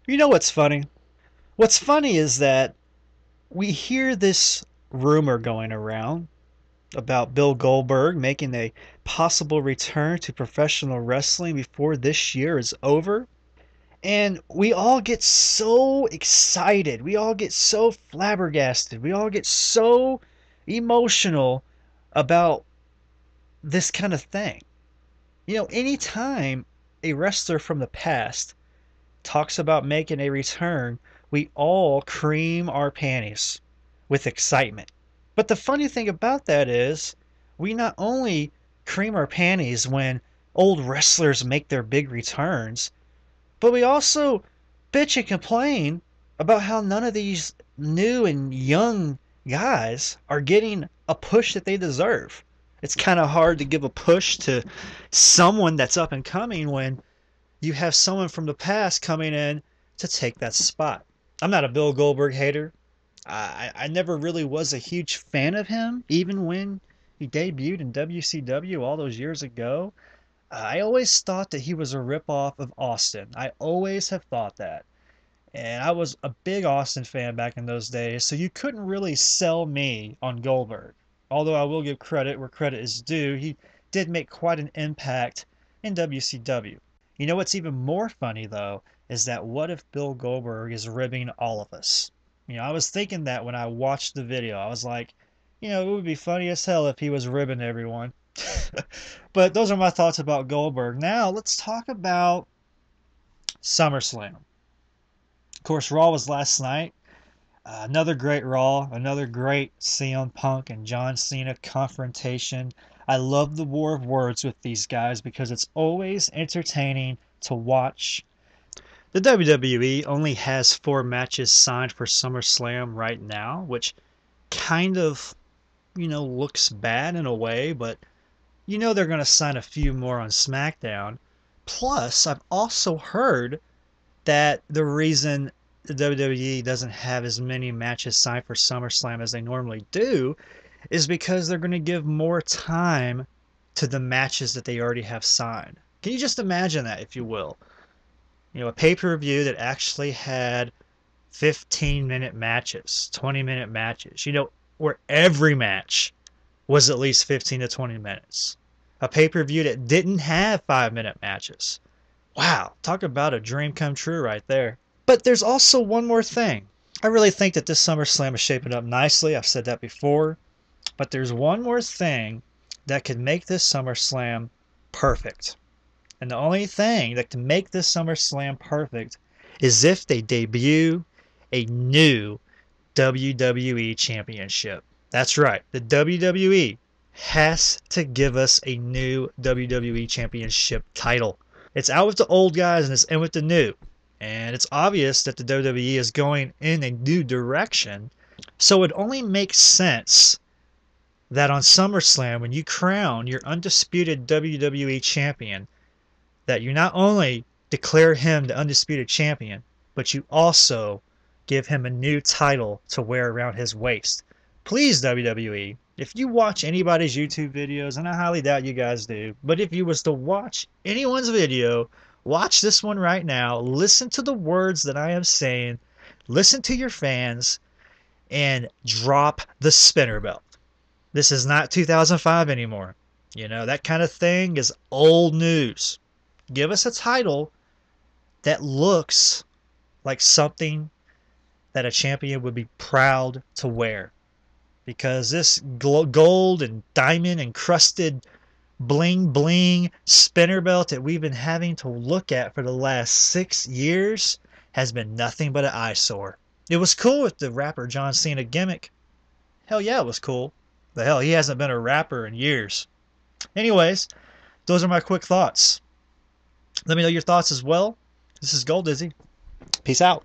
You know what's funny? What's funny is that we hear this rumor going around about Bill Goldberg making a possible return to professional wrestling before this year is over. And we all get so excited. We all get so flabbergasted. We all get so emotional about this kind of thing. Anytime a wrestler from the past talks about making a return, we all cream our panties with excitement. But the funny thing about that is, we not only cream our panties when old wrestlers make their big returns, but we also bitch and complain about how none of these new and young guys are getting a push that they deserve. It's kind of hard to give a push to someone that's up and coming when you have someone from the past coming in to take that spot. I'm not a Bill Goldberg hater. I never really was a huge fan of him, even when he debuted in WCW all those years ago. I always thought that he was a ripoff of Austin. I always have thought that. And I was a big Austin fan back in those days, so you couldn't really sell me on Goldberg. Although I will give credit where credit is due, he did make quite an impact in WCW. You know what's even more funny, though, is that what if Bill Goldberg is ribbing all of us? I was thinking that when I watched the video. I was like, it would be funny as hell if he was ribbing everyone. But those are my thoughts about Goldberg. Now, let's talk about SummerSlam. Of course, Raw was last night. Another great Raw, another great CM Punk and John Cena confrontation. I love the war of words with these guys because it's always entertaining to watch. The WWE only has 4 matches signed for SummerSlam right now, which kind of, looks bad in a way, but they're going to sign a few more on SmackDown. Plus, I've also heard that the reason the WWE doesn't have as many matches signed for SummerSlam as they normally do is because they're going to give more time to the matches that they already have signed. Can you just imagine that, if you will? A pay-per-view that actually had 15-minute matches, 20-minute matches, where every match was at least 15 to 20 minutes. A pay-per-view that didn't have 5-minute matches. Wow, talk about a dream come true right there. But there's also one more thing. I really think that this SummerSlam is shaping up nicely. I've said that before. But there's one more thing that could make this SummerSlam perfect. And the only thing that can make this SummerSlam perfect is if they debut a new WWE Championship. That's right. The WWE has to give us a new WWE Championship title. It's out with the old guys and it's in with the new. And it's obvious that the WWE is going in a new direction. So it only makes sense that on SummerSlam, when you crown your undisputed WWE champion, that you not only declare him the undisputed champion, but you also give him a new title to wear around his waist. Please, WWE, if you watch anybody's YouTube videos, and I highly doubt you guys do, but if you was to watch anyone's video, watch this one right now, listen to the words that I am saying, listen to your fans, and drop the spinner belt. This is not 2005 anymore. That kind of thing is old news. Give us a title that looks like something that a champion would be proud to wear. Because this gold and diamond encrusted bling bling spinner belt that we've been having to look at for the last 6 years has been nothing but an eyesore. It was cool with the rapper John Cena gimmick. Hell yeah, it was cool. But hell, he hasn't been a rapper in years. Anyways, those are my quick thoughts. Let me know your thoughts as well. This is Gold Dizzy. Peace out.